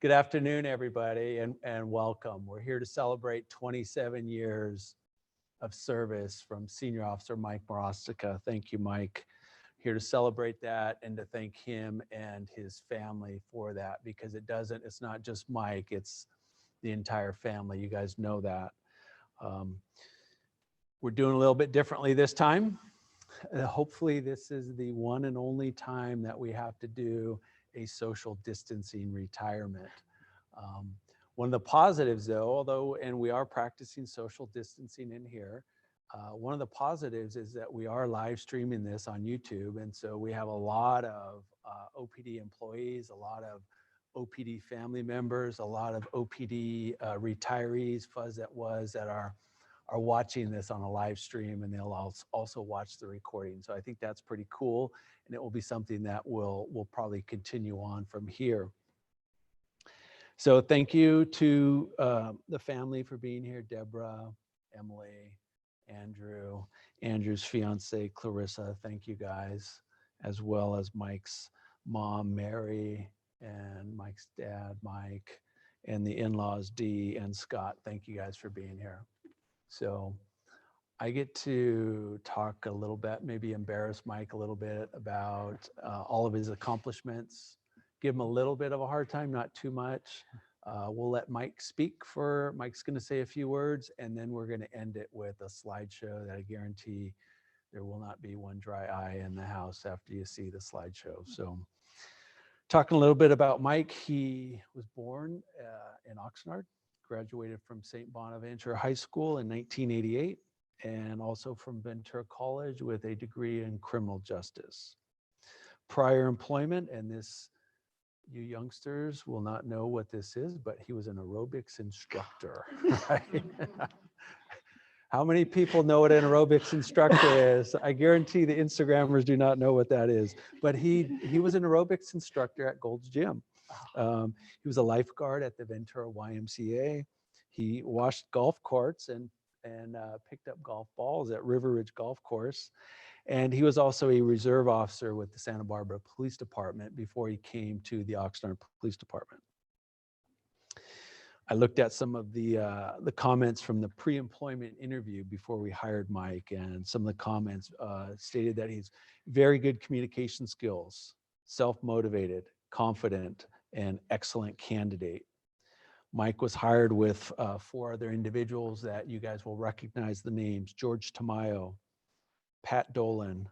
Good afternoon, everybody, and welcome. We're here to celebrate 27 years of service from Senior Officer Mike Marostica. Thank you, Mike. Here to celebrate that and to thank him and his family for that, because it's not just Mike, it's the entire family. You guys know that. We're doing a little bit differently this time. Hopefully this is the one and only time that we have to do a social distancing retirement. One of the positives though, and we are practicing social distancing in here, one of the positives is that we are live streaming this on YouTube. And so we have a lot of OPD employees, a lot of OPD family members, a lot of OPD retirees, fuzz that are watching this on a live stream, and they'll also watch the recording. So I think that's pretty cool, and it will be something that will probably continue on from here. So thank you to the family for being here, Deborah, Emily, Andrew, Andrew's fiance, Clarissa, thank you guys, as well as Mike's mom, Mary, and Mike's dad, Mike, and the in-laws, Dee and Scott. Thank you guys for being here. So I get to talk a little bit, maybe embarrass Mike a little bit about all of his accomplishments, give him a little bit of a hard time, not too much. We'll let Mike speak Mike's going to say a few words, and then we're going to end it with a slideshow that I guarantee there will not be one dry eye in the house after you see the slideshow. So talking a little bit about Mike, he was born in Oxnard, graduated from St. Bonaventure High School in 1988, and also from Ventura College with a degree in criminal justice. Prior employment, and this, you youngsters will not know what this is, but he was an aerobics instructor, right? How many people know what an aerobics instructor is? I guarantee the Instagrammers do not know what that is, but he was an aerobics instructor at Gold's Gym. He was a lifeguard at the Ventura YMCA. He washed golf carts and picked up golf balls at River Ridge Golf Course. And he was also a reserve officer with the Santa Barbara Police Department before he came to the Oxnard Police Department. I looked at some of the comments from the pre-employment interview before we hired Mike, and some of the comments stated that he's very good communication skills, self-motivated, confident, and excellent candidate. Mike was hired with 4 other individuals that you guys will recognize the names: George Tamayo, Pat Dolan,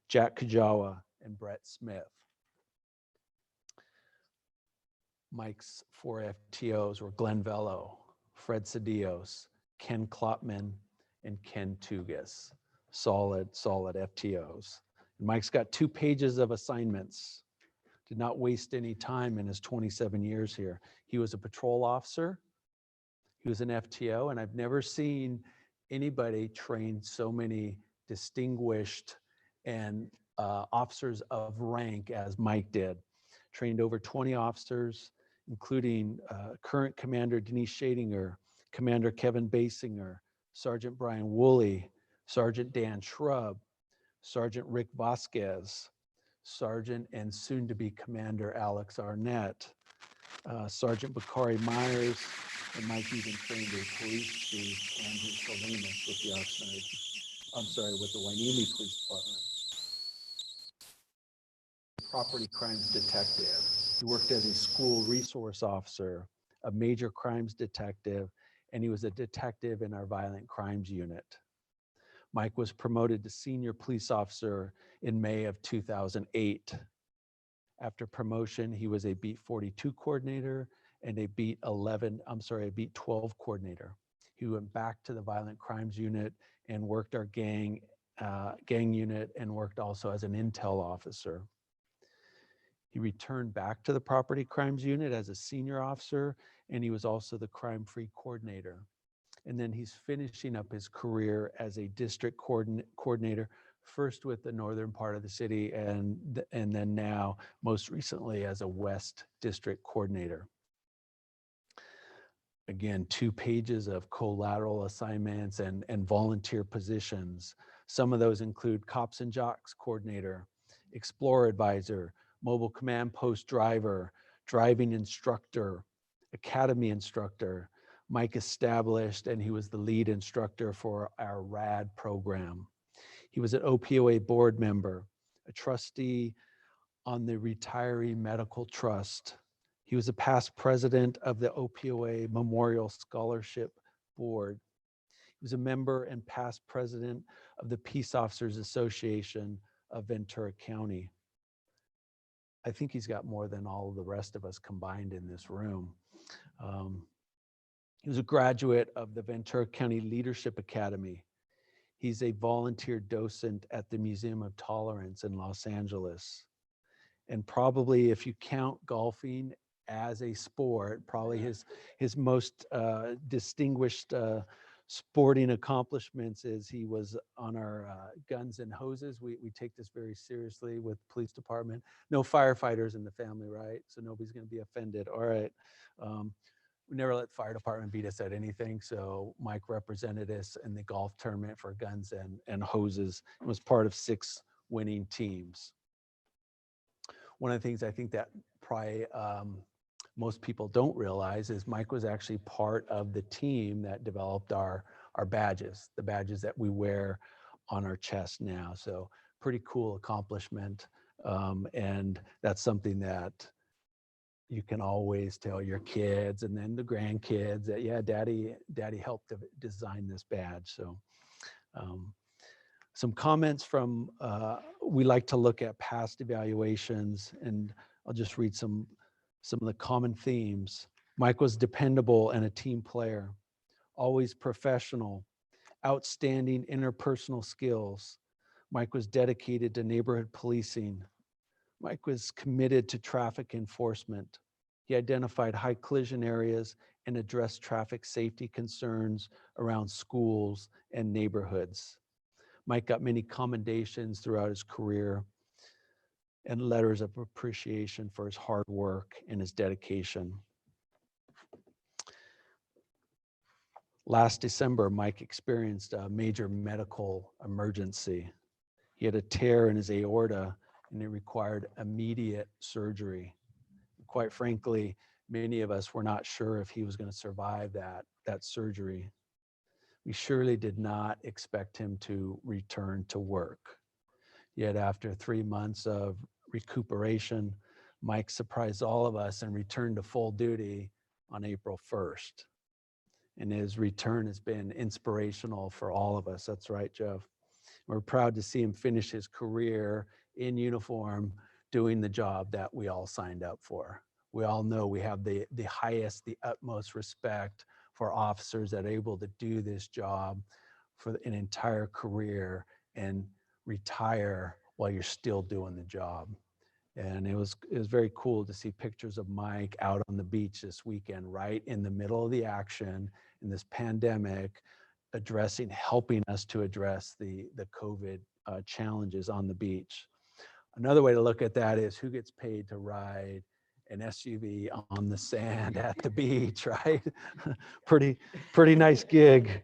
Jack Kajawa, and Brett Smith. Mike's 4 FTOs were Glenn Vello, Fred Cedillos, Ken Klopman, and Ken Tugas. Solid FTOs. And Mike's got 2 pages of assignments. Did not waste any time in his 27 years here. He was a patrol officer. He was an FTO, and I've never seen anybody train so many distinguished and officers of rank as Mike did. Trained over 20 officers, including current Commander Denise Schadinger, Commander Kevin Basinger, Sergeant Brian Woolley, Sergeant Dan Shrub, Sergeant Rick Vasquez, Sergeant and soon-to-be Commander Alex Arnett, Sergeant Bakari Myers, and Mike even trained a police chief, Andrew Salinas, with the Hueneme Police Department. Property crimes detective. He worked as a school resource officer, a major crimes detective, and he was a detective in our violent crimes unit. Mike was promoted to senior police officer in May of 2008. After promotion, he was a beat 42 coordinator and a beat 12 coordinator. He went back to the violent crimes unit and worked our gang unit, and worked also as an intel officer. He returned back to the property crimes unit as a senior officer, and he was also the crime-free coordinator. And then he's finishing up his career as a district coordinator, first with the northern part of the city, and then now, most recently, as a West District coordinator. Again, 2 pages of collateral assignments and volunteer positions. Some of those include Cops and Jocks coordinator, Explorer advisor, mobile command post driver, driving instructor, academy instructor. Mike established, and he was the lead instructor for our RAD program. He was an OPOA board member, a trustee on the Retiree Medical Trust. He was a past president of the OPOA Memorial Scholarship Board. He was a member and past president of the Peace Officers Association of Ventura County. I think he's got more than all of the rest of us combined in this room. He was a graduate of the Ventura County Leadership Academy. He's a volunteer docent at the Museum of Tolerance in Los Angeles. And probably, if you count golfing as a sport, probably his most distinguished sporting accomplishments is he was on our Guns and Hoses. We take this very seriously with police department. No firefighters in the family, right? So nobody's going to be offended. All right. We never let fire department beat us at anything. So Mike represented us in the golf tournament for Guns and Hoses and was part of 6 winning teams. One of the things I think that probably most people don't realize is Mike was actually part of the team that developed our badges, the badges that we wear on our chest now. So pretty cool accomplishment. And that's something that you can always tell your kids and then the grandkids that, yeah, daddy helped to design this badge. So some comments from, we like to look at past evaluations, and I'll just read some of the common themes. Mike was dependable and a team player, always professional, outstanding interpersonal skills. Mike was dedicated to neighborhood policing. Mike was committed to traffic enforcement. He identified high collision areas and addressed traffic safety concerns around schools and neighborhoods. Mike got many commendations throughout his career and letters of appreciation for his hard work and his dedication. Last December, Mike experienced a major medical emergency. He had a tear in his aorta and it required immediate surgery. Quite frankly, many of us were not sure if he was going to survive that surgery. We surely did not expect him to return to work. Yet after 3 months of recuperation, Mike surprised all of us and returned to full duty on April 1st. And his return has been inspirational for all of us. That's right, Jeff. We're proud to see him finish his career in uniform, doing the job that we all signed up for. We all know we have the highest, the utmost respect for officers that are able to do this job for an entire career and retire while you're still doing the job. And it was very cool to see pictures of Mike out on the beach this weekend, right in the middle of the action in this pandemic, helping us to address the COVID challenges on the beach. Another way to look at that is who gets paid to ride an SUV on the sand at the beach, right? pretty nice gig.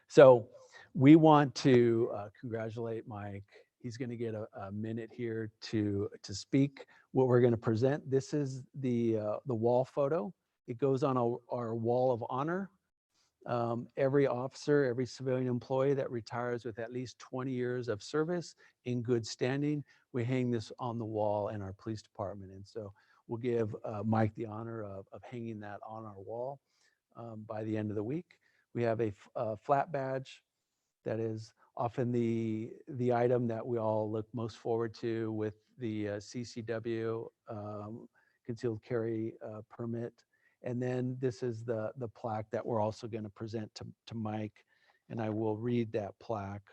So we want to congratulate Mike. He's going to get a minute here to speak. What we're going to present, this is the wall photo. It goes on our wall of honor. Every officer, every civilian employee that retires with at least 20 years of service in good standing, we hang this on the wall in our police department. And so we'll give Mike the honor of hanging that on our wall by the end of the week. We have a flat badge that is often the item that we all look most forward to with the CCW concealed carry permit. And then this is the plaque that we're also going to present to Mike. And I will read that plaque,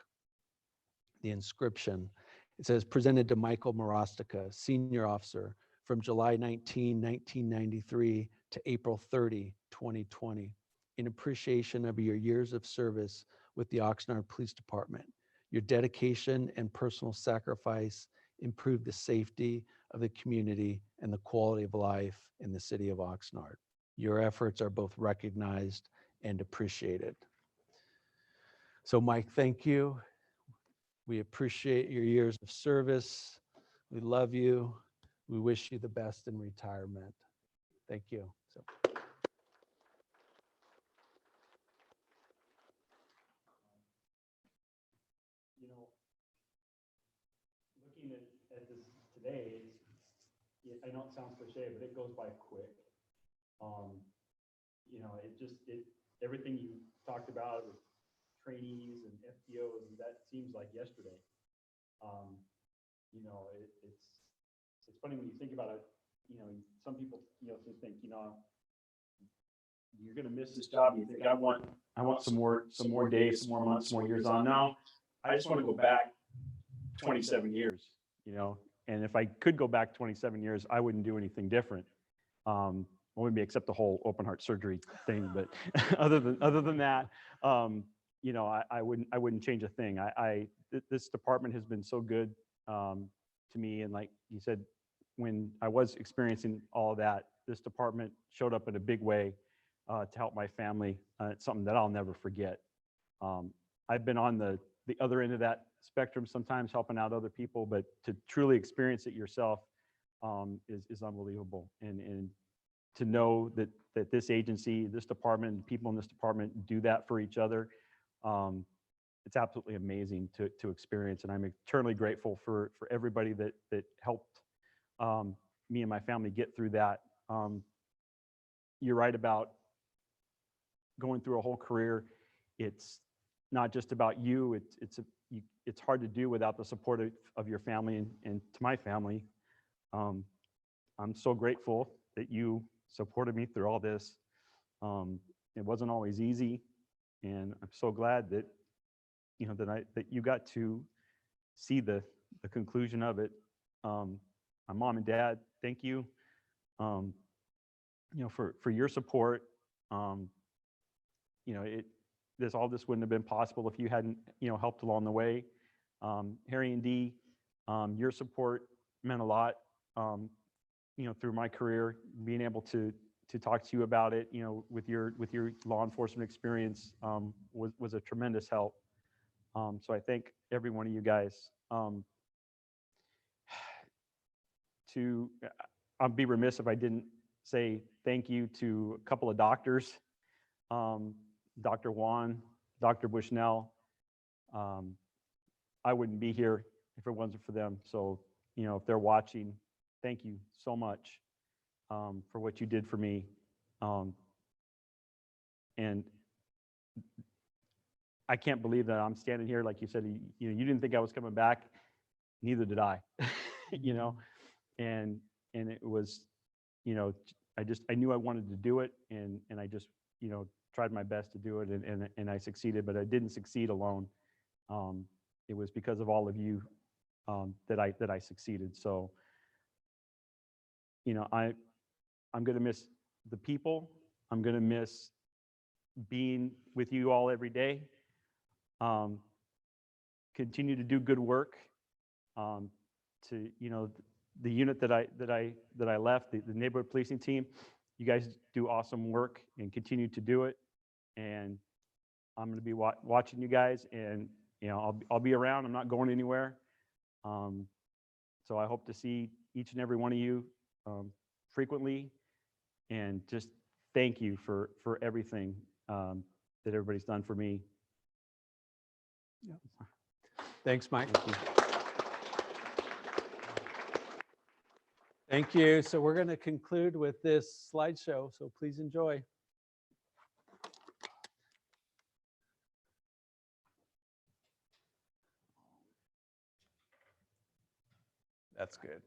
the inscription. It says, presented to Michael Marostica, senior officer, from July 19, 1993 to April 30, 2020, in appreciation of your years of service with the Oxnard Police Department. Your dedication and personal sacrifice improved the safety of the community and the quality of life in the city of Oxnard. Your efforts are both recognized and appreciated. So Mike, thank you. We appreciate your years of service. We love you. We wish you the best in retirement. Thank you. So. You know, looking at this today, I know it sounds cliche, but it goes by quick. You know, everything you talked about with trainees and FTOs, that seems like yesterday. You know, it's funny when you think about it. You know, some people, you know, think, you know, you're going to miss this job. You think I want some more days, some more months, some more years on. No, I just want to go back 27 years. You know, and if I could go back 27 years, I wouldn't do anything different. Maybe except the whole open heart surgery thing, but other than that, you know, I wouldn't change a thing. This department has been so good to me, and like you said, when I was experiencing all of that, this department showed up in a big way to help my family. It's something that I'll never forget. I've been on the other end of that spectrum sometimes, helping out other people, but to truly experience it yourself is unbelievable. And to know that this agency, this department, and people in this department do that for each other, it's absolutely amazing to experience. And I'm eternally grateful for everybody that helped me and my family get through that. You're right about going through a whole career. It's not just about you. It's hard to do without the support of your family, and to my family. I'm so grateful that you supported me through all this. It wasn't always easy, and I'm so glad that, you know, that you got to see the conclusion of it. My mom and dad, thank you. You know, for your support. You know, all this wouldn't have been possible if you hadn't, you know, helped along the way. Harry and Dee, your support meant a lot. You know, through my career, being able to talk to you about it, you know, with your law enforcement experience, was a tremendous help. So I thank every one of you guys. I'd be remiss if I didn't say thank you to a couple of doctors, Dr. Juan, Dr. Bushnell. I wouldn't be here if it wasn't for them. So, you know, if they're watching, thank you so much for what you did for me. And I can't believe that I'm standing here, like you said, you know, you didn't think I was coming back, neither did I, you know, and it was, you know, I knew I wanted to do it, and I just, you know, tried my best to do it, and I succeeded, but I didn't succeed alone. It was because of all of you that I succeeded. So, you know, I'm going to miss the people. I'm going to miss being with you all every day. Continue to do good work. To, you know, the unit that I left, the neighborhood policing team, you guys do awesome work and continue to do it. And I'm going to be watching you guys, and, you know, I'll be around. I'm not going anywhere. So I hope to see each and every one of you frequently, and just thank you for everything that everybody's done for me. Yeah. Thanks, Mike. Thank you. Thank you. So we're going to conclude with this slideshow, so please enjoy. That's good.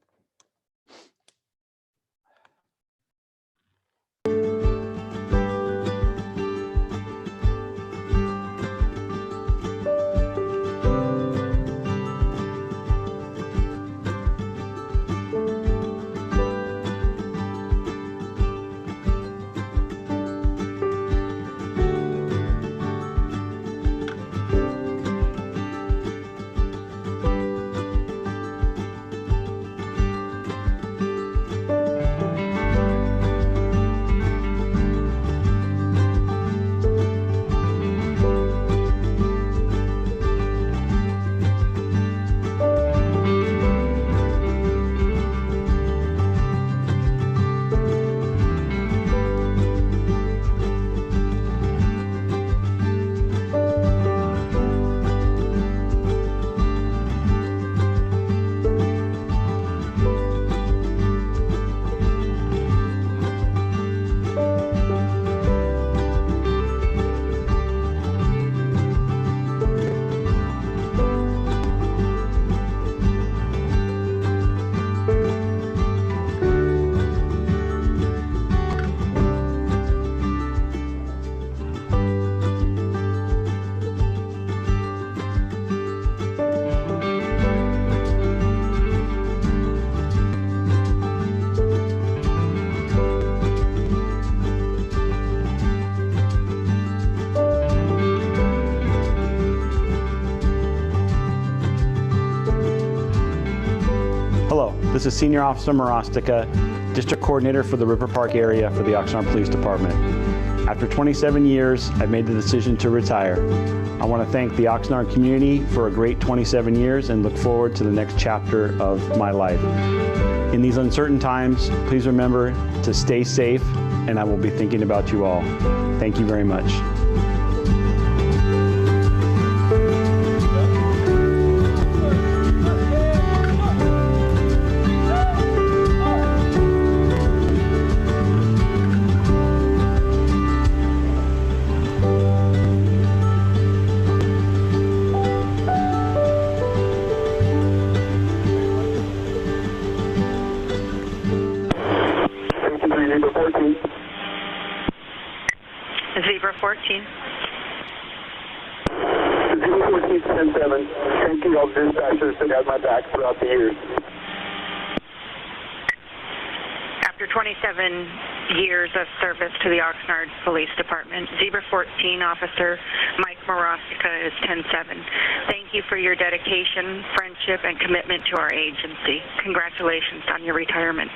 this is Senior Officer Marostica, District Coordinator for the River Park area for the Oxnard Police Department. After 27 years, I've made the decision to retire. I want to thank the Oxnard community for a great 27 years and look forward to the next chapter of my life. In these uncertain times, please remember to stay safe, and I will be thinking about you all. Thank you very much. Zebra 14. Zebra 14, 10-7. Thank you all dispatchers that had my back throughout the years. After 27 years of service to the Oxnard Police Department, Zebra 14 Officer Mike Marostica is 10-7. Thank you for your dedication, friendship, and commitment to our agency. Congratulations on your retirement.